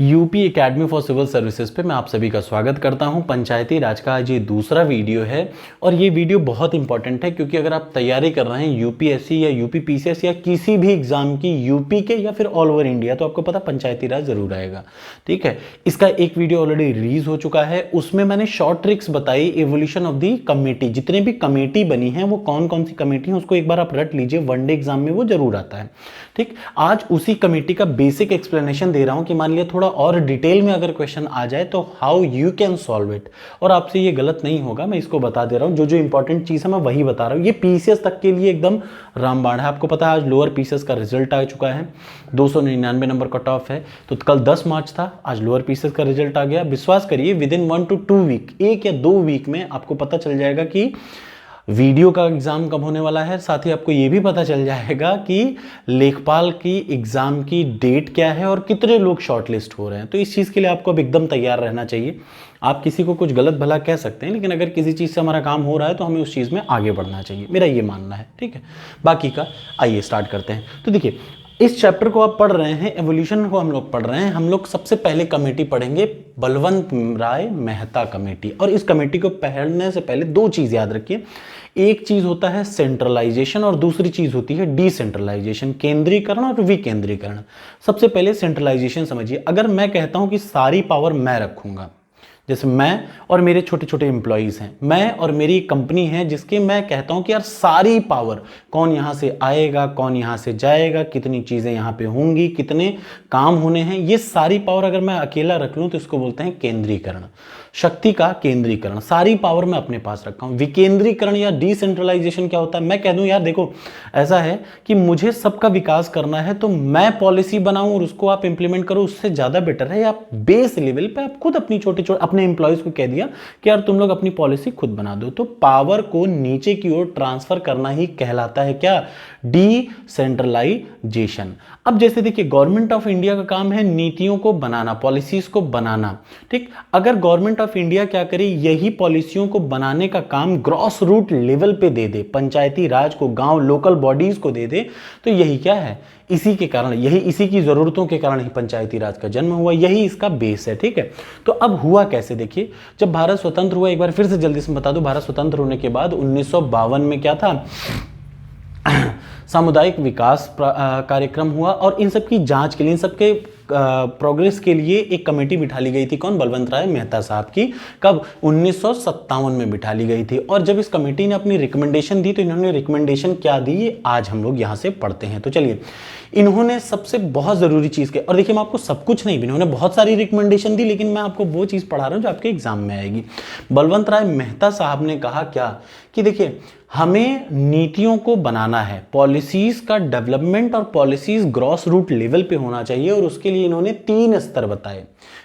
UP academy for civil services पे मैं आप सभी का स्वागत करता हूं। पंचायती राज का आज ये दूसरा वीडियो है और ये वीडियो बहुत इंपॉर्टेंट है क्योंकि अगर आप तैयारी कर रहे हैं यूपीएससी या यूपी पीसीएस या किसी भी एग्जाम की यूपी के या फिर ऑल ओवर इंडिया, तो आपको पता पंचायती राज जरूर आएगा। ठीक है, इसका एक वीडियो ऑलरेडी रिलीज हो चुका है, उसमें मैंने शॉर्ट ट्रिक्स बताई एवोल्यूशन ऑफ दी कमेटी। जितने भी कमेटी बनी है वो कौन कौन सी कमेटी है उसको एक बार आप रट लीजिए, वनडे एग्जाम में वो जरूर आता है। ठीक, आज उसी कमेटी का बेसिक एक्सप्लेनेशन दे रहा हूं कि मान लिया थोड़ा और डिटेल में अगर क्वेश्चन आ जाए तो how you can solve it. और आपसे ये गलत नहीं होगा, मैं इसको बता दे रहा हूं, जो जो इंपॉर्टेंट चीज है मैं वही बता रहा हूं। ये पीसीएस तक के लिए एकदम रामबाण है। आपको पता है आज लोअर पीसीएस का रिजल्ट आ चुका है, 299 नंबर कट ऑफ है। तो कल 10 मार्च था, आज लोअर पीसीएस का रिजल्ट आ गया। विश्वास करिए विद इन 1 to 2 वीक, 1 या 2 वीक में आपको पता चल जाएगा कि वीडियो का एग्जाम कब होने वाला है। साथ ही आपको यह भी पता चल जाएगा कि लेखपाल की एग्जाम की डेट क्या है और कितने लोग शॉर्टलिस्ट हो रहे हैं। तो इस चीज के लिए आपको अब एकदम तैयार रहना चाहिए। आप किसी को कुछ गलत भला कह सकते हैं, लेकिन अगर किसी चीज से हमारा काम हो रहा है तो हमें उस चीज में आगे बढ़ना चाहिए, मेरा ये मानना है। ठीक है, बाकी का आइए स्टार्ट करते हैं। तो देखिए, इस चैप्टर को आप पढ़ रहे हैं, एवोल्यूशन को हम लोग पढ़ रहे हैं। हम लोग सबसे पहले कमेटी पढ़ेंगे बलवंत राय मेहता कमेटी। और इस कमेटी को पढ़ने से पहले दो चीज याद रखिए, एक चीज होता है सेंट्रलाइजेशन और दूसरी चीज होती है डिसेंट्रलाइजेशन, केंद्रीकरण और विकेंद्रीकरण। सबसे पहले सेंट्रलाइजेशन समझिए। अगर मैं कहता हूं कि सारी पावर मैं रखूंगा, जैसे मैं और मेरे छोटे छोटे एम्प्लॉइज हैं, मैं और मेरी कंपनी है जिसके मैं कहता हूं कि यार सारी पावर, कौन यहां से आएगा, कौन यहां से जाएगा, कितनी चीजें यहां पे होंगी, कितने काम होने हैं, ये सारी पावर अगर मैं अकेला रख लूं तो इसको बोलते हैं केंद्रीकरण, शक्ति का केंद्रीकरण। सारी पावर मैं अपने पास रखा हूं। विकेंद्रीकरण या डिसेंट्रलाइजेशन क्या होता है, मैं कह दूं यार देखो ऐसा है कि मुझे सबका विकास करना है तो मैं पॉलिसी बनाऊं और उसको आप इंप्लीमेंट करो, उससे ज्यादा बेटर है आप बेस लेवल पे आप खुद अपनी छोटे छोटे अपने एम्प्लॉयज को कह दिया कि यार तुम लोग अपनी पॉलिसी खुद बना दो। तो पावर को नीचे की ओर ट्रांसफर करना ही कहलाता है क्या, डिसेंट्रलाइजेशन। अब जैसे देखिए गवर्नमेंट ऑफ इंडिया का काम है नीतियों को बनाना, पॉलिसीज को बनाना। ठीक, अगर गवर्नमेंट ऑफ इंडिया क्या करे, यही पॉलिसियों को बनाने का काम ग्रॉस रूट लेवल पे दे दे, पंचायती राज को, गांव लोकल बॉडीज को दे दे, तो यही क्या है, इसी के कारण, यही इसी की जरूरतों के कारण ही पंचायती राज का जन्म हुआ, यही इसका बेस है। ठीक है, तो अब हुआ कैसे देखिए, जब भारत स्वतंत्र हुआ, एक बार फिर से जल्दी से बता दूं, भारत स्वतंत्र होने के बाद 1952 में क्या था, सामुदायिक विकास कार्यक्रम हुआ और इन सब की जांच के लिए, इन सबके प्रोग्रेस के लिए एक कमेटी बिठा ली गई थी। कौन, बलवंत राय मेहता साहब की। कब, 1957 में बिठा ली गई थी। और जब इस कमेटी ने अपनी रिकमेंडेशन दी तो इन्होंने रिकमेंडेशन क्या दी, ये आज हम लोग यहां से पढ़ते हैं। तो चलिए, इन्होंने सबसे बहुत जरूरी चीज के, और देखिए मैं आपको सब कुछ नहीं, इन्होंने बहुत सारी रिकमेंडेशन दी, लेकिन मैं आपको वो चीज पढ़ा रहा हूं जो आपके एग्जाम में आएगी। बलवंत राय मेहता साहब ने कहा क्या कि देखिए हमें नीतियों को बनाना है, पॉलिसीज का डेवलपमेंट और पॉलिसीज ग्रॉस रूट लेवल पे होना चाहिए, और उसके लिए इन्होंने 3 स्तर बताए,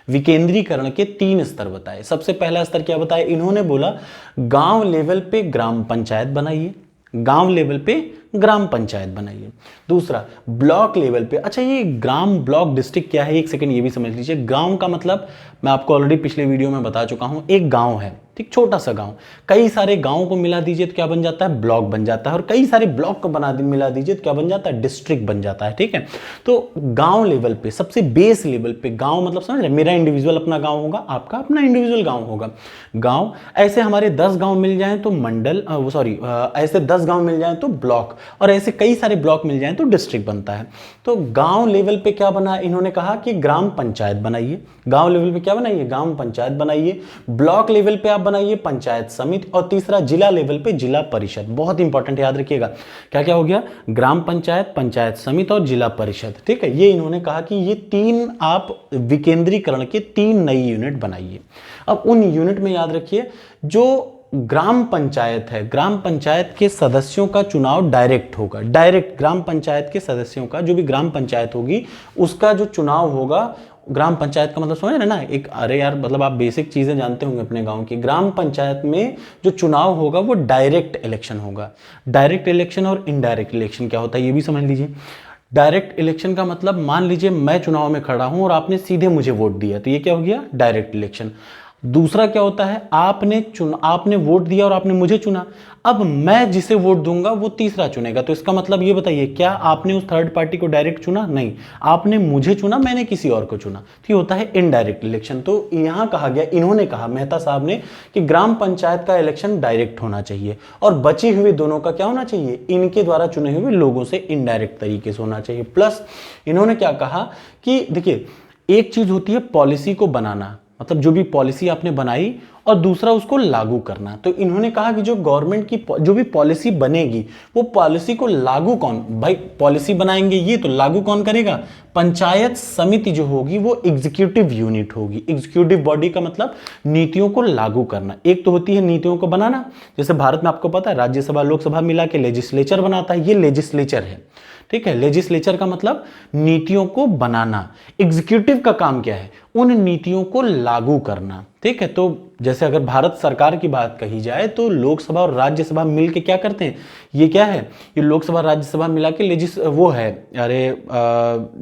विकेंद्रीकरण के 3 स्तर बताए। सबसे पहला स्तर क्या बताया, इन्होंने बोला गांव लेवल पे ग्राम पंचायत बनाइए, गांव लेवल पे ग्राम पंचायत बनाइए। दूसरा, ब्लॉक लेवल पे, अच्छा ये ग्राम ब्लॉक डिस्ट्रिक्ट क्या है, एक सेकंड ये भी समझ लीजिए। गांव का मतलब मैं आपको ऑलरेडी पिछले वीडियो में बता चुका हूं, एक गांव है, ठीक, छोटा सा गांव, कई सारे गांवों को मिला दीजिए तो क्या बन जाता है, ब्लॉक बन जाता है, और कई सारे ब्लॉक को मिला दीजिए तो क्या बन जाता है, डिस्ट्रिक्ट बन जाता है। ठीक है, तो गांव लेवल पे, सबसे बेस लेवल पे, गांव मतलब समझ रहे, मेरा इंडिविजुअल अपना गांव होगा, आपका अपना इंडिविजुअल गांव होगा। गांव, ऐसे हमारे 10 गांव मिल जाएं तो मंडल, ऐसे 10 गांव मिल जाएं तो ब्लॉक, और ऐसे कई सारे ब्लॉक मिल जाएं तो डिस्ट्रिक्ट बनता है। तो गांव लेवल पे क्या बना, इन्होंने कहा कि ग्राम पंचायत बनाइए। गांव लेवल पे क्या बनाइए, ग्राम पंचायत बनाइए। ब्लॉक लेवल पे आप बनाइए पंचायत समिति, और तीसरा जिला लेवल पे जिला परिषद। बहुत इंपॉर्टेंट, याद रखिएगा क्या क्या हो गया, ग्राम पंचायत, पंचायत समिति और जिला परिषद। ठीक है, ये इन्होंने कहा कि ये 3 आप विकेंद्रीकरण के 3 नई यूनिट बनाइए। अब उन यूनिट में याद रखिए, जो ग्राम पंचायत है, ग्राम पंचायत के सदस्यों का चुनाव डायरेक्ट होगा, डायरेक्ट ग्राम पंचायत के सदस्यों का, जो भी ग्राम पंचायत होगी उसका जो चुनाव होगा, ग्राम पंचायत का मतलब समझ रहे ना, एक, अरे यार मतलब आप बेसिक चीजें जानते होंगे अपने गांव की। ग्राम पंचायत में जो चुनाव होगा वो डायरेक्ट इलेक्शन होगा। डायरेक्ट इलेक्शन और इनडायरेक्ट इलेक्शन क्या होता है ये भी समझ लीजिए। डायरेक्ट इलेक्शन का मतलब, मान लीजिए मैं चुनाव में खड़ा हूं और आपने सीधे मुझे वोट दिया, तो ये क्या हो गया, डायरेक्ट इलेक्शन। दूसरा क्या होता है, आपने वोट दिया और आपने मुझे चुना, अब मैं जिसे वोट दूंगा वो तीसरा चुनेगा। तो इसका मतलब ये बताइए, क्या आपने उस थर्ड पार्टी को डायरेक्ट चुना? नहीं, आपने मुझे चुना, मैंने किसी और को चुना। तो ये होता है इनडायरेक्ट इलेक्शन। तो यहां कहा गया, इन्होंने कहा मेहता साहब ने, कि ग्राम पंचायत का इलेक्शन डायरेक्ट होना चाहिए और बचे हुए दोनों का क्या होना चाहिए, इनके द्वारा चुने हुए लोगों से इनडायरेक्ट तरीके से होना चाहिए। प्लस इन्होंने क्या कहा कि देखिए, एक चीज होती है पॉलिसी को बनाना, मतलब जो भी पॉलिसी आपने बनाई, और दूसरा उसको लागू करना। तो इन्होंने कहा कि जो गवर्नमेंट की जो भी पॉलिसी बनेगी, वो पॉलिसी को लागू कौन, भाई पॉलिसी बनाएंगे ये, तो लागू कौन करेगा? पंचायत समिति जो होगी वो एग्जीक्यूटिव यूनिट होगी। एग्जीक्यूटिव बॉडी का मतलब नीतियों को लागू करना। एक तो होती है नीतियों को बनाना, जैसे भारत में आपको पता है राज्यसभा लोकसभा मिला के लेजिस्लेचर बनाता है, ये लेजिस्लेचर है, ठीक है। लेजिस्लेचर का मतलब नीतियों को बनाना। एग्जीक्यूटिव का काम क्या है? उन नीतियों को लागू करना, ठीक है। तो जैसे अगर भारत सरकार की बात कही जाए तो लोकसभा और राज्यसभा मिलके क्या करते हैं, ये क्या है, ये लोकसभा राज्यसभा मिला के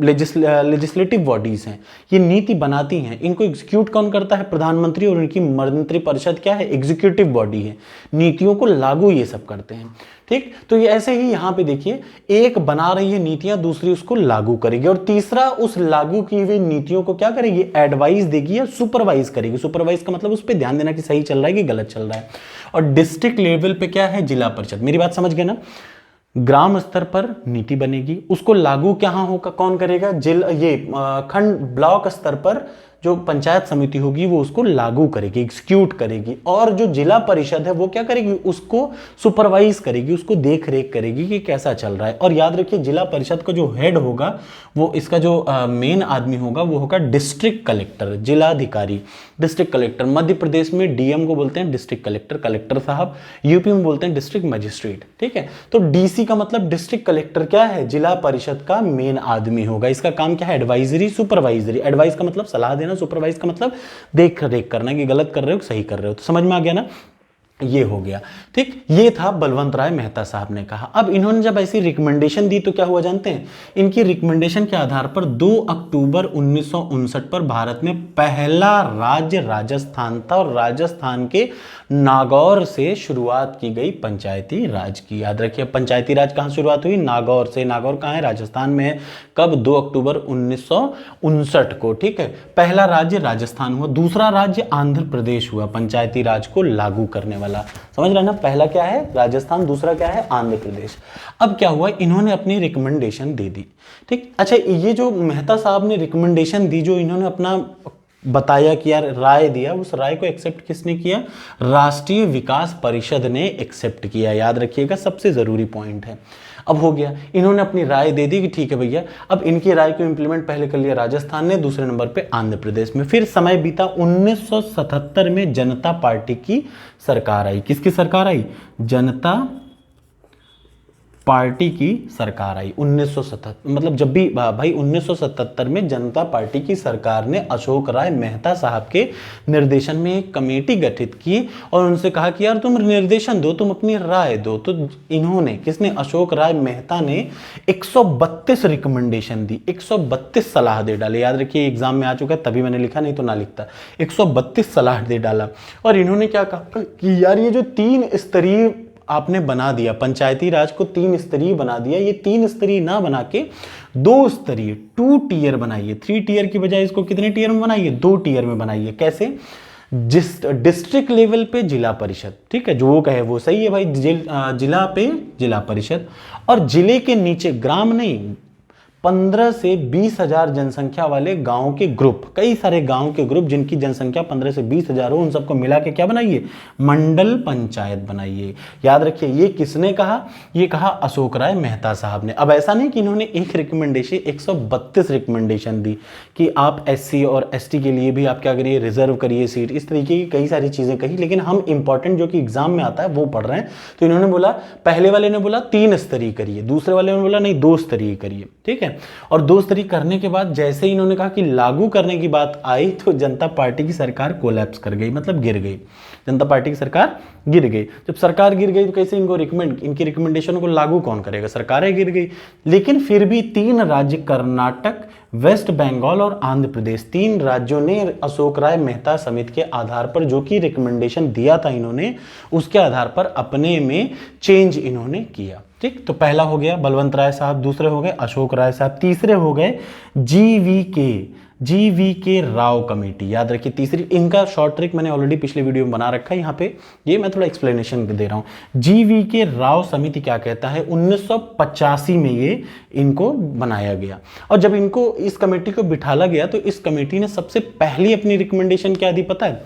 लेजिस्लेटिव बॉडीज हैं, ये नीति बनाती हैं। इनको एग्जीक्यूट कौन करता है? प्रधानमंत्री, और इनकी मंत्रिपरिषद क्या है, एग्जीक्यूटिव बॉडी है। नीतियों को लागू ये सब करते हैं, ठीक। तो ये ऐसे ही यहां पे देखिए, एक बना रही है नीतियां, दूसरी उसको लागू करेगी, और तीसरा उस लागू की हुई नीतियों को क्या करेगी, एडवाइस देगी या सुपरवाइज करेगी। सुपरवाइज का मतलब उस पर ध्यान देना कि सही चल रहा है कि गलत चल रहा है। और डिस्ट्रिक्ट लेवल पे क्या है, जिला परिषद। मेरी बात समझ गए ना? ग्राम स्तर पर नीति बनेगी, उसको लागू कहां होगा, कौन करेगा, खंड ब्लॉक स्तर पर जो पंचायत समिति होगी वो उसको लागू करेगी, एग्जीक्यूट करेगी। और जो जिला परिषद है वो क्या करेगी, उसको सुपरवाइज करेगी, उसको देख रेख करेगी कि कैसा चल रहा है। और याद रखिए, जिला परिषद का जो हेड होगा, वो इसका जो मेन आदमी होगा वो होगा डिस्ट्रिक्ट कलेक्टर, जिलाधिकारी, डिस्ट्रिक्ट कलेक्टर। मध्य प्रदेश में डीएम को बोलते हैं डिस्ट्रिक्ट कलेक्टर, कलेक्टर साहब। यूपी में बोलते हैं डिस्ट्रिक्ट मजिस्ट्रेट, ठीक है। तो डीसी का मतलब डिस्ट्रिक्ट कलेक्टर क्या है, जिला परिषद का मेन आदमी होगा। इसका काम क्या है, एडवाइजरी, सुपरवाइजरी। एडवाइस का मतलब सलाह देना, सुपरवाइज का मतलब देख रेख करना कि गलत कर रहे हो सही कर रहे हो। तो समझ में आ गया ना? ये हो गया, ठीक। ये था बलवंत राय मेहता साहब ने कहा। अब इन्होंने जब ऐसी रिकमेंडेशन दी तो क्या हुआ जानते हैं? इनकी रिकमेंडेशन के आधार पर 2 अक्टूबर 1959 पर भारत में पहला राज्य राजस्थान था, और राजस्थान के नागौर से शुरुआत की गई पंचायती राज की। याद रखिए, पंचायती राज कहां शुरुआत हुई, नागौर से। नागौर कहां है, राजस्थान में है। कब, 2 अक्टूबर 1959 को, ठीक है। पहला राज्य राजस्थान हुआ, दूसरा राज्य आंध्र प्रदेश हुआ पंचायती राज को लागू करने वाला। समझ रहे ना? पहला क्या है, राजस्थान, दूसरा क्या है, आंध्र प्रदेश। अब क्या हुआ, इन्होंने अपनी रिकमेंडेशन दे दी, ठीक। अच्छा, ये जो मेहता साहब ने रिकमेंडेशन दी, जो इन्होंने अपना बताया कि यार राय दिया, उस राय को एक्सेप्ट किसने किया, राष्ट्रीय विकास परिषद ने एक्सेप्ट किया। याद रखिएगा, सबसे जरूरी पॉइंट है। अब हो गया, इन्होंने अपनी राय दे दी कि ठीक है भैया। अब इनकी राय को इंप्लीमेंट पहले कर लिया राजस्थान ने, दूसरे नंबर पे आंध्र प्रदेश में। फिर समय बीता, 1977 में जनता पार्टी की सरकार आई। किसकी सरकार आई, जनता पार्टी की सरकार आई 1977, मतलब जब भी भाई 1977 में जनता पार्टी की सरकार ने अशोक राय मेहता साहब के निर्देशन में एक कमेटी गठित की और उनसे कहा कि यार तुम निर्देशन दो, तुम अपनी राय दो। तो इन्होंने, किसने, अशोक राय मेहता ने 132 रिकमेंडेशन दी, 132 सलाह दे डाले। याद रखिए, एग्जाम में आ चुका है तभी मैंने लिखा, नहीं तो ना लिखता। 132 सलाह दे डाला। और इन्होंने क्या कहा कि यार ये जो 3 स्तरीय आपने बना दिया, पंचायती राज को 3 स्तरीय बना दिया, ये 3 स्तरीय ना बना के 2 स्तरीय, 2 टियर बनाइए। 3 टियर की बजाय इसको कितने टियर में बनाइए, 2 टियर में बनाइए। कैसे, जिस डिस्ट्रिक्ट लेवल पे जिला परिषद, ठीक है, जो वो कहे वो सही है भाई, जिला पे जिला परिषद, और जिले के नीचे ग्राम नहीं, 15 से 20 हजार जनसंख्या वाले गांव के ग्रुप, कई सारे गांव के ग्रुप जिनकी जनसंख्या 15 से 20 हजार हो, उन सबको मिला के क्या बनाइए, मंडल पंचायत बनाइए। याद रखिए, ये किसने कहा, ये कहा अशोक राय मेहता साहब ने। अब ऐसा नहीं कि इन्होंने एक रिकमेंडेशन, 132 रिकमेंडेशन दी कि आप SC और ST के लिए भी आप क्या करिए, रिजर्व करिए सीट, इस तरीके की कई सारी चीजें कही। लेकिन हम इंपॉर्टेंट जो कि एग्जाम में आता है वो पढ़ रहे हैं। तो इन्होंने बोला, पहले वाले ने बोला 3 स्तरीय करिए, दूसरे वाले ने बोला नहीं 2 स्तरीय करिए, ठीक है। और 2 स्तरीय करने के बाद जैसे ही इन्होंने कहा कि लागू करने की बात आई तो जनता पार्टी की सरकार कोलैप्स कर गई, मतलब गिर गई। जनता पार्टी की सरकार गिर गई। जब सरकार गिर गई तो कैसे इनकी रिकमेंडेशन को लागू कौन करेगा, सरकारें गिर गई। लेकिन फिर भी 3 राज्य कर्नाटक, वेस्ट बंगाल और आंध्र प्रदेश, 3 राज्यों ने अशोक राय मेहता समिति के आधार पर जो कि रिकमेंडेशन दिया था इन्होंने, उसके आधार पर अपने में चेंज इन्होंने किया। ठीक, तो पहला हो गया बलवंत राय साहब, दूसरे हो गए अशोक राय साहब, तीसरे हो गए GVK राव कमेटी। याद रखिए तीसरी, इनका शॉर्ट ट्रिक मैंने ऑलरेडी पिछले वीडियो में बना रखा है, यहाँ पे ये मैं थोड़ा एक्सप्लेनेशन दे रहा हूँ। GVK राव समिति क्या कहता है, 1985 में ये इनको बनाया गया। और जब इनको इस कमेटी को बिठाला गया तो इस कमेटी ने सबसे पहली अपनी रिकमेंडेशन क्या दी पता है?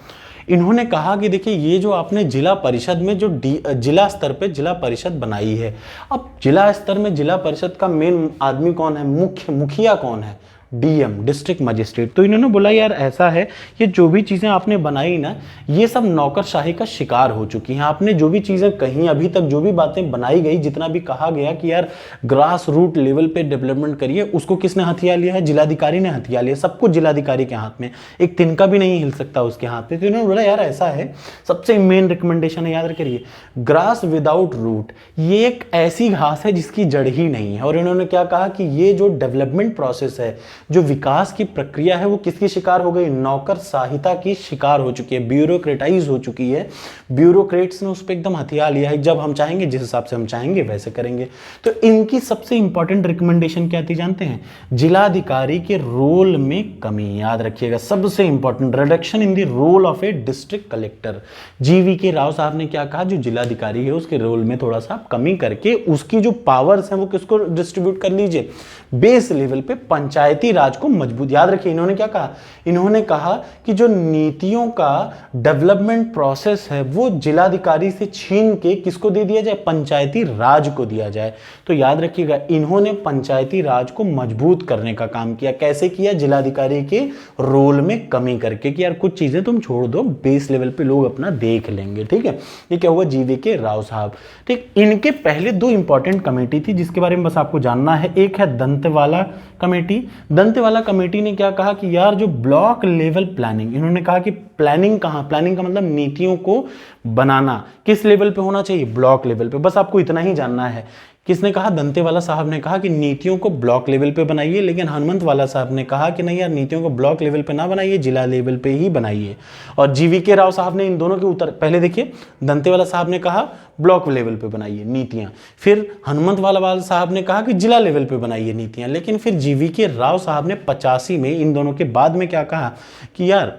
इन्होंने कहा कि देखिए ये जो आपने जिला परिषद में जो जिला स्तर पे जिला परिषद बनाई है, अब जिला स्तर में जिला परिषद का मेन आदमी कौन है, मुखिया कौन है, DM डिस्ट्रिक्ट मजिस्ट्रेट। तो इन्होंने बोला यार ऐसा है, ये जो भी चीज़ें आपने बनाई ना, ये सब नौकरशाही का शिकार हो चुकी हैं। आपने जो भी चीज़ें कहीं अभी तक, जो भी बातें बनाई गई, जितना भी कहा गया कि यार ग्रास रूट लेवल पे डेवलपमेंट करिए, उसको किसने हथिया लिया है, जिलाधिकारी ने हथिया लिया। सब कुछ जिलाधिकारी के हाथ में, एक तिनका भी नहीं हिल सकता उसके हाथ में। तो इन्होंने बोला यार ऐसा है, सबसे मेन रिकमेंडेशन है, याद रखिए, ग्रास विदाउट रूट, ये एक ऐसी घास है जिसकी जड़ ही नहीं है। और इन्होंने क्या कहा कि ये जो डेवलपमेंट प्रोसेस है, जो विकास की प्रक्रिया है, वो किसकी शिकार हो गई, नौकरशाहिता की शिकार हो चुकी है, ब्यूरोक्रेटाइज हो चुकी है। ब्यूरोक्रेट्स ने उस पर एकदम हथिया लिया है, जब हम चाहेंगे, जिस हिसाब से हम चाहेंगे वैसे करेंगे। तो इनकी सबसे इंपॉर्टेंट रिकमेंडेशन क्या थी जानते हैं, जिलाधिकारी के रोल में कमी। याद रखिएगा सबसे important, reduction in the role of a district collector. GVK Rao साहब ने क्या कहा, जो जिलाधिकारी है उसके रोल में थोड़ा सा कमी करके उसकी जो पावर्स हैं वो किसको डिस्ट्रीब्यूट कर लीजिए, बेस लेवल पे पंचायती राज को मजबूत। याद रखिए इन्होंने क्या कहा, इन्होंने कहा कि जो नीतियों का डेवलपमेंट प्रोसेस है वो जिलाधिकारी से छीन के किसको दे दिया जाए, पंचायती राज को दिया जाए। तो याद रखिएगा इन्होंने पंचायती राज को मजबूत करने का काम किया। कैसे किया, जिलाधिकारी के रोल में कमी करके कि यार कुछ चीजें तुम छोड़ दो, बेस लेवल पे लोग अपना देख लेंगे। ठीक है, ये क्या हुआ, GVK राव साहब। ठीक, इनके पहले 2 इंपॉर्टेंट कमेटी थी जिसके बारे में बस आपको जानना है। एक है दंतेवाला कमेटी। दंतेवाला कमेटी ने क्या कहा कि यार जो ब्लॉक लेवल प्लानिंग, इन्होंने कहा कि प्लानिंग कहाँ, प्लानिंग का मतलब नीतियों को बनाना किस लेवल पे होना चाहिए, ब्लॉक लेवल पे। बस आपको इतना ही जानना है। किसने कहा, दंतेवाला साहब ने कहा कि नीतियों को ब्लॉक लेवल पे बनाइए, लेकिन हनुमंत वाला साहब ने कहा कि नहीं यार नीतियों को ब्लॉक लेवल पे ना बनाइए, जिला लेवल पे ही बनाइए। और GVK राव साहब ने इन दोनों के उत्तर, पहले देखिए दंतेवाला साहब ने कहा ब्लॉक लेवल पे बनाइए नीतियां, फिर हनुमंत वाला साहब ने कहा कि जिला लेवल पे बनाइए नीतियां। लेकिन फिर GVK राव साहब ने 85 में इन दोनों के बाद में क्या कहा कि यार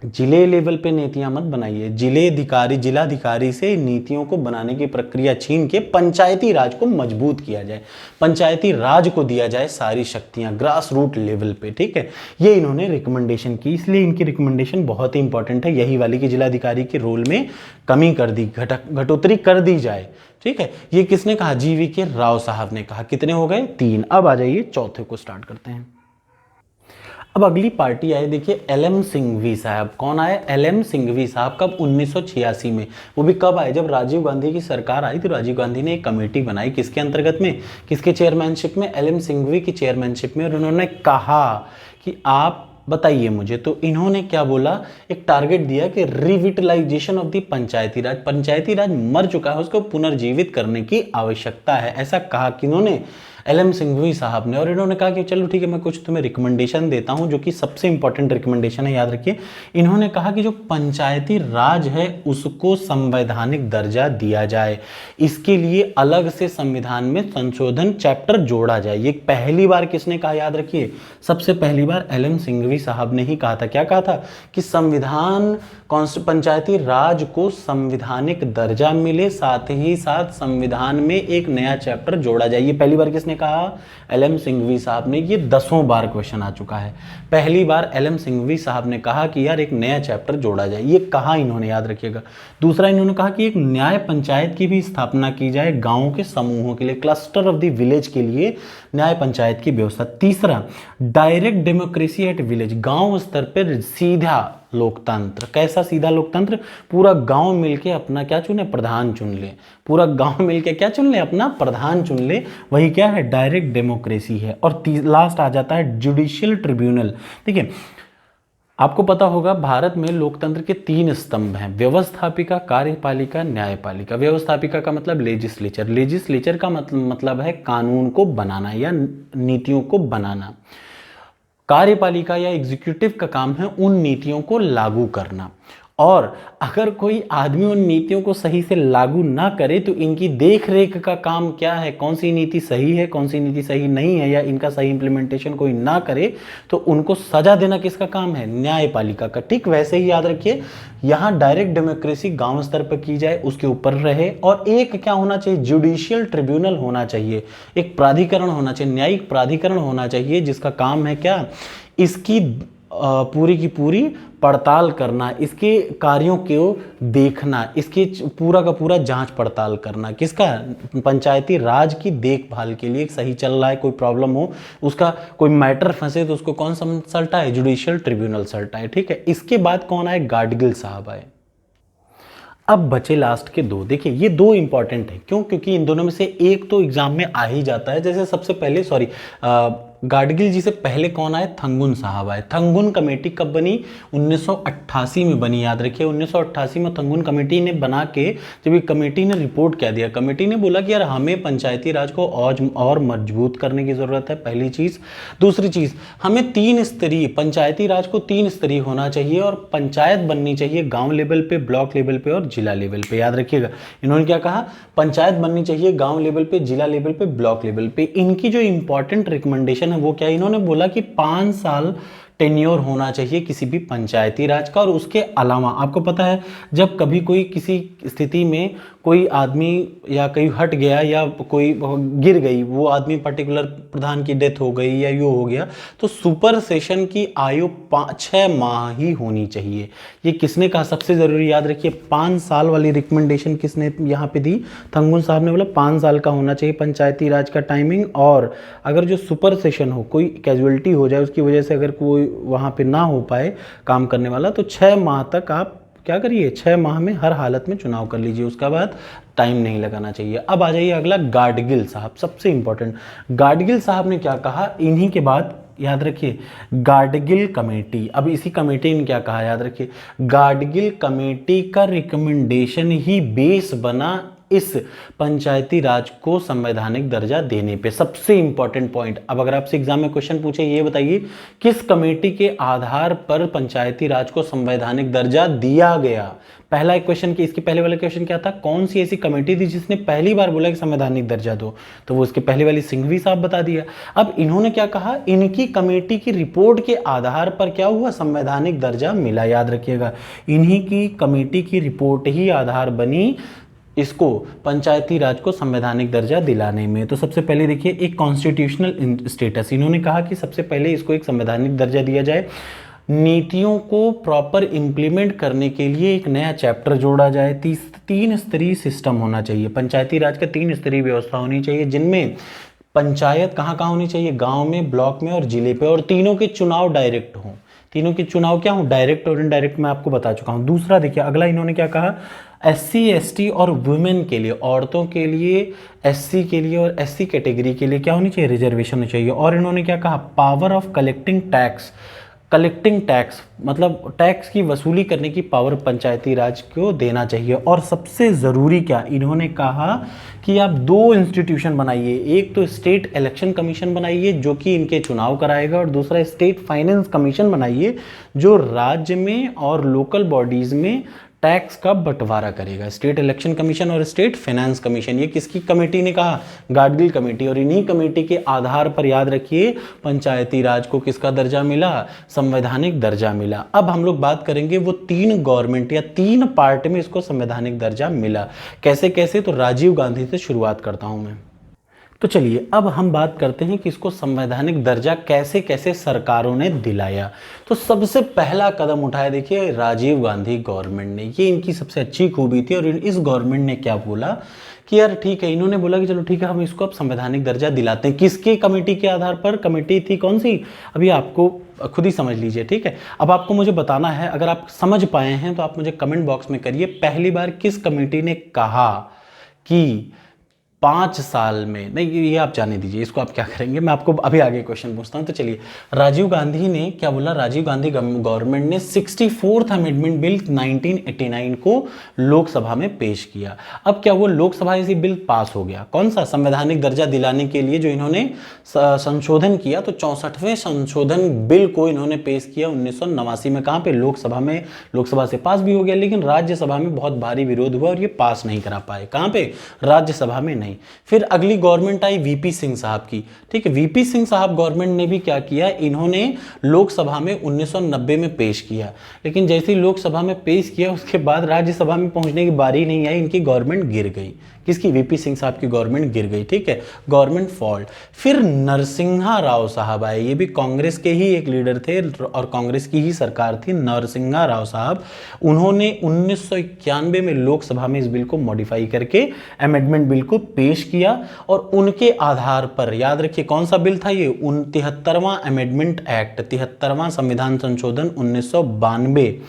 जिले लेवल पे नीतियां मत बनाइए, जिलाधिकारी से नीतियों को बनाने की प्रक्रिया छीन के पंचायती राज को मजबूत किया जाए, पंचायती राज को दिया जाए सारी शक्तियां ग्रास रूट लेवल पे। ठीक है, ये इन्होंने रिकमेंडेशन की, इसलिए इनकी रिकमेंडेशन बहुत ही इंपॉर्टेंट है, यही वाली कि जिलाधिकारी के रोल में कमी कर दी, घटोतरी कर दी जाए। ठीक है, ये किसने कहा, GVK राव साहब ने कहा। कितने हो गए, 3। अब आ जाइए चौथे को स्टार्ट करते हैं। अब अगली पार्टी आई, देखिए LM सिंघवी साहब। कौन आए, LM सिंघवी साहब। कब, 1986 में। वो भी कब आए, जब राजीव गांधी की सरकार आई तो राजीव गांधी ने एक कमेटी बनाई, किसके अंतर्गत में, किसके चेयरमैनशिप में, LM सिंघवी की चेयरमैनशिप में। और उन्होंने कहा कि आप बताइए मुझे, तो इन्होंने क्या बोला, एक टारगेट दिया कि रिविटलाइजेशन ऑफ द पंचायती राज, पंचायती राज मर चुका है, उसको पुनर्जीवित करने की आवश्यकता है, ऐसा कहा किन्होंने, LM सिंघवी साहब ने। और इन्होंने कहा कि चलो ठीक है, मैं कुछ तुम्हें रिकमेंडेशन देता हूं, जो कि सबसे इंपॉर्टेंट रिकमेंडेशन है, याद रखिए। इन्होंने कहा कि जो पंचायती राज है उसको संवैधानिक दर्जा दिया जाए, इसके लिए अलग से संविधान में संशोधन चैप्टर जोड़ा जाए। ये पहली बार किसने कहा, याद रखिए, सबसे पहली बार LM सिंघवी साहब ने ही कहा था। क्या कहा था कि संविधान, पंचायती राज को संवैधानिक दर्जा मिले, साथ ही साथ संविधान में एक नया चैप्टर जोड़ा जाए। ये पहली बार किसने कहा, LM सिंघवी साहब ने। ये 10वीं बार क्वेश्चन आ चुका है। पहली बार LM सिंघवी साहब ने कहा कि यार एक नया चैप्टर जोड़ा जाए, ये कहा इन्होंने, याद रखिएगा। दूसरा, इन्होंने कहा कि एक न्याय पंचायत की भी स्थापना की जाए, गांवों के समूहों के लिए, क्लस्टर ऑफ द विलेज के लिए न्याय पंचायत की व्यवस्था। तीसरा, डायरेक्ट डेमोक्रेसी एट विलेज, गांव स्तर पर सीधा लोकतंत्र। कैसा सीधा लोकतंत्र? पूरा गांव मिलके अपना क्या चुने? प्रधान चुन ले। पूरा गांव मिलके क्या चुन ले? अपना प्रधान चुन ले। वही क्या है? डायरेक्ट डेमोक्रेसी है। और लास्ट आ जाता है जुडिशियल ट्रिब्यूनल। देखिए, आपको पता होगा भारत में लोकतंत्र के 3 स्तंभ हैं, व्यवस्थापिका, कार्यपालिका, न्यायपालिका। व्यवस्थापिका का मतलब लेजिस्लेचर। लेजिस्लेचर का मतलब है कानून को बनाना या नीतियों को बनाना। कार्यपालिका या एग्जीक्यूटिव का काम है उन नीतियों को लागू करना। और अगर कोई आदमी उन नीतियों को सही से लागू ना करे तो इनकी देख रेख का काम क्या है? कौन सी नीति सही है, कौन सी नीति सही नहीं है, या इनका सही इंप्लीमेंटेशन कोई ना करे तो उनको सजा देना किसका काम है? न्यायपालिका का। ठीक वैसे ही याद रखिए, यहाँ डायरेक्ट डेमोक्रेसी गांव स्तर पर की जाए, उसके ऊपर रहे। और एक क्या होना चाहिए? जुडिशियल ट्रिब्यूनल होना चाहिए, एक प्राधिकरण होना चाहिए, न्यायिक प्राधिकरण होना चाहिए, जिसका काम है क्या? इसकी पूरी की पूरी पड़ताल करना, इसके कार्यों को देखना, इसके पूरा का पूरा जांच पड़ताल करना। किसका? पंचायती राज की देखभाल के लिए। सही चल रहा है, कोई प्रॉब्लम हो, उसका कोई मैटर फंसे तो उसको कौन सल्टा है? जुडिशियल ट्रिब्यूनल सल्टा है। ठीक है, इसके बाद कौन आए? गाडगिल साहब आए। अब बचे लास्ट के 2। देखिए, ये 2 इंपॉर्टेंट हैं। क्यों? क्योंकि इन दोनों में से एक तो एग्जाम में आ ही जाता है। जैसे सबसे पहले गाडगिल जी से पहले कौन आए? थंगुन साहब आए। थंगुन कमेटी कब बनी? 1988 में बनी। याद रखिए, 1988 में थंगुन कमेटी ने बना के, जब ये कमेटी ने रिपोर्ट क्या दिया? कमेटी ने बोला कि यार हमें पंचायती राज को और मजबूत करने की जरूरत है, पहली चीज। दूसरी चीज, हमें 3 स्तरीय पंचायती राज को 3 स्तरीय होना चाहिए और पंचायत बननी चाहिए गांव लेवल पे, ब्लॉक लेवल पे और जिला लेवल पे। याद रखिएगा, इन्होंने क्या कहा? पंचायत बननी चाहिए गांव लेवल पे, जिला लेवल पे, ब्लॉक लेवल पे। इनकी जो इंपॉर्टेंट रिकमेंडेशन है वो क्या? इन्होंने बोला कि 5 साल टेन्योर होना चाहिए किसी भी पंचायती राज का। और उसके अलावा आपको पता है, जब कभी कोई किसी स्थिति में कोई आदमी या कहीं हट गया या कोई गिर गई, वो आदमी पर्टिकुलर प्रधान की डेथ हो गई या यो हो गया, तो सुपर सेशन की आयु 6 माह ही होनी चाहिए। ये किसने कहा? सबसे जरूरी याद रखिए, 5 साल वाली रिकमेंडेशन किसने यहाँ पे दी? थंगुन साहब ने बोला 5 साल का होना चाहिए पंचायती राज का टाइमिंग। और अगर जो सुपर सेशन हो, कोई कैजुअलिटी हो जाए, उसकी वजह से अगर कोई वहाँ पे ना हो पाए काम करने वाला, तो 6 माह तक आप क्या करिए? 6 माह में हर हालत में चुनाव कर लीजिए, उसका बाद टाइम नहीं लगाना चाहिए। अब आ जाइए अगला, गाडगिल साहब, सबसे इंपॉर्टेंट। गाडगिल साहब ने क्या कहा? इन्हीं के बाद याद रखिए, गाडगिल कमेटी। अब इसी कमेटी ने क्या कहा? याद रखिए, गाडगिल कमेटी का रिकमेंडेशन ही बेस बना इस पंचायती राज को संवैधानिक दर्जा देने पे। सबसे इंपॉर्टेंट पॉइंट। अब अगर आपसे एग्जाम में क्वेश्चन पूछे, ये बताइए किस कमेटी के आधार पर पंचायती राज को संवैधानिक दर्जा दिया गया? पहला एक क्वेश्चन की, इसके पहले वाला क्वेश्चन क्या था? कौन सी ऐसी कमेटी थी जिसने पहली बार बोला कि संवैधानिक दर्जा दो? तो वो इसके पहले वाली सिंघवी साहब बता दिया। अब इन्होंने क्या कहा? इनकी कमेटी की रिपोर्ट के आधार पर क्या हुआ? संवैधानिक दर्जा मिला। याद रखिएगा, इन्हीं की कमेटी की रिपोर्ट ही आधार बनी इसको पंचायती राज को संवैधानिक दर्जा दिलाने में। तो सबसे पहले देखिए, एक कॉन्स्टिट्यूशनल स्टेटस। इन्होंने कहा कि सबसे पहले इसको एक संवैधानिक दर्जा दिया जाए। नीतियों को प्रॉपर इंप्लीमेंट करने के लिए एक नया चैप्टर जोड़ा जाए। 3 स्तरीय सिस्टम होना चाहिए। पंचायती राज का 3 स्तरीय व्यवस्था होनी चाहिए, जिनमें पंचायत कहाँ कहाँ होनी चाहिए? गांव में, ब्लॉक में और जिले पे। और तीनों के चुनाव डायरेक्ट हों। तीनों के चुनाव क्या हों? डायरेक्ट और इनडायरेक्ट, मैं आपको बता चुका हूं। दूसरा देखिए, अगला इन्होंने क्या कहा? SC ST और वुमेन के लिए, औरतों के लिए, SC के लिए और SC कैटेगरी के लिए क्या होनी चाहिए? रिजर्वेशन होनी चाहिए। और इन्होंने क्या कहा? Power of collecting tax. Collecting tax मतलब टैक्स की वसूली करने की पावर पंचायती राज को देना चाहिए। और सबसे ज़रूरी क्या? इन्होंने कहा कि आप 2 इंस्टीट्यूशन बनाइए। एक तो स्टेट इलेक्शन कमीशन बनाइए जो कि इनके चुनाव कराएगा, और दूसरा स्टेट फाइनेंस कमीशन बनाइए जो राज्य में और लोकल बॉडीज़ में टैक्स का बंटवारा करेगा। स्टेट इलेक्शन कमीशन और स्टेट फाइनेंस कमीशन, ये किसकी कमेटी ने कहा? गाडगिल कमेटी। और इन्हीं कमेटी के आधार पर याद रखिए, पंचायती राज को किसका दर्जा मिला? संवैधानिक दर्जा मिला। अब हम लोग बात करेंगे वो 3 गवर्नमेंट या 3 पार्ट में इसको संवैधानिक दर्जा मिला। कैसे कैसे? तो राजीव गांधी से शुरुआत करता हूं मैं। तो चलिए अब हम बात करते हैं कि इसको संवैधानिक दर्जा कैसे कैसे सरकारों ने दिलाया। तो सबसे पहला कदम उठाया देखिए राजीव गांधी गवर्नमेंट ने, ये इनकी सबसे अच्छी खूबी थी। और इस गवर्नमेंट ने क्या बोला कि यार ठीक है, इन्होंने बोला कि चलो ठीक है हम इसको अब संवैधानिक दर्जा दिलाते हैं। किसकी कमेटी के आधार पर? कमेटी थी कौन सी, अभी आपको खुद ही समझ लीजिए, ठीक है। अब आपको मुझे बताना है, अगर आप समझ पाए हैं तो आप मुझे कमेंट बॉक्स में करिए, पहली बार किस कमेटी ने कहा कि 5 साल में, नहीं ये आप जाने दीजिए, इसको आप क्या करेंगे, मैं आपको अभी आगे क्वेश्चन पूछता हूं। तो चलिए राजीव गांधी ने क्या बोला, राजीव गांधी गवर्नमेंट ने 64th अमेंडमेंट बिल 1989 को लोकसभा में पेश किया। अब क्या वो लोकसभा से बिल पास हो गया, कौन सा, संवैधानिक दर्जा दिलाने के लिए जो इन्होंने संशोधन किया। तो 64वें संशोधन बिल को इन्होंने पेश किया 1989 में। कहां पे? लोकसभा में। लोकसभा से पास भी हो गया, लेकिन राज्यसभा में बहुत भारी विरोध हुआ और ये पास नहीं करा पाए। कहां पे? राज्यसभा में नहीं। फिर अगली गवर्नमेंट आई वीपी सिंह साहब की, ठीक है। वीपी सिंह साहब गवर्नमेंट ने भी क्या किया, इन्होंने लोकसभा में 1990 में पेश किया, लेकिन जैसे ही लोकसभा में पेश किया उसके बाद राज्यसभा में पहुंचने की बारी नहीं आई, इनकी गवर्नमेंट गिर गई। किसकी? वीपी सिंह साहब की गवर्नमेंट गिर गई, ठीक है, गवर्नमेंट फॉल्ट। फिर नरसिम्हा राव साहब आए, ये भी कांग्रेस के ही एक लीडर थे और कांग्रेस की ही सरकार थी। नरसिम्हा राव साहब, उन्होंने 1991 में लोकसभा में इस बिल को मॉडिफाई करके अमेंडमेंट बिल को पेश किया। और उनके आधार पर, याद रखिए कौन सा बिल था ये, 73वां अमेंडमेंट एक्ट, 73वां संविधान संशोधन 1992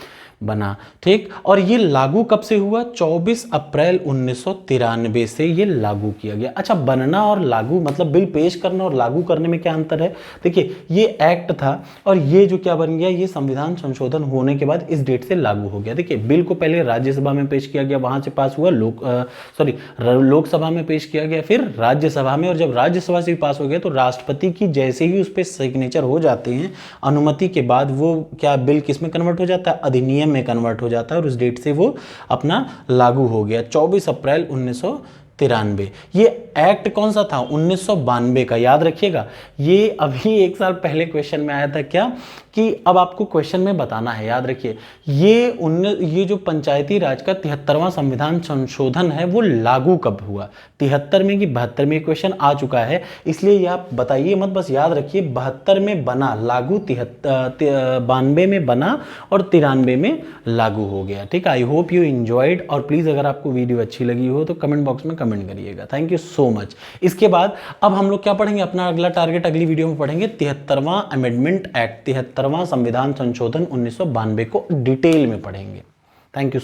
बना, ठीक। और ये लागू कब से हुआ? 24 अप्रैल 1993 से ये लागू किया गया। अच्छा, बनना और लागू मतलब बिल पेश करना और लागू करने में क्या अंतर है? देखिए ये एक्ट था और ये जो क्या बन गया, ये संविधान संशोधन होने के बाद इस डेट से लागू हो गया। देखिए बिल को पहले राज्यसभा में पेश किया गया, वहां से पास हुआ लोकसभा में पेश किया गया, फिर राज्यसभा में। और जब राज्यसभा से भी पास हो गया तो राष्ट्रपति की जैसे ही उस पर सिग्नेचर हो जाते हैं, अनुमति के बाद, वो क्या बिल किस में कन्वर्ट हो जाता है? अधिनियम में कन्वर्ट हो जाता है। और उस डेट से वो अपना लागू हो गया, 24 अप्रैल 1993। ये एक्ट कौन सा था? 1992 का, याद रखिएगा। ये अभी 1 साल पहले क्वेश्चन में आया था क्या, कि अब आपको क्वेश्चन में बताना है, याद रखिए। ये जो पंचायती राज का 73वां संविधान संशोधन है वो लागू कब हुआ? 73 में कि 72 में? क्वेश्चन आ चुका है, इसलिए ये आप बताइए मत, बस याद रखिए 72 में बना, लागू 92 में बना और 93 में लागू हो गया, ठीक है। I hope you enjoyed. और प्लीज अगर आपको वीडियो अच्छी लगी हो तो कमेंट बॉक्स में कमेंट करिएगा। Thank you so much. इसके बाद अब हम लोग क्या पढ़ेंगे, अपना अगला टारगेट अगली वीडियो में पढ़ेंगे 73वां अमेंडमेंट एक्ट, 73वां संविधान संशोधन 1992 को डिटेल में पढ़ेंगे। Thank you.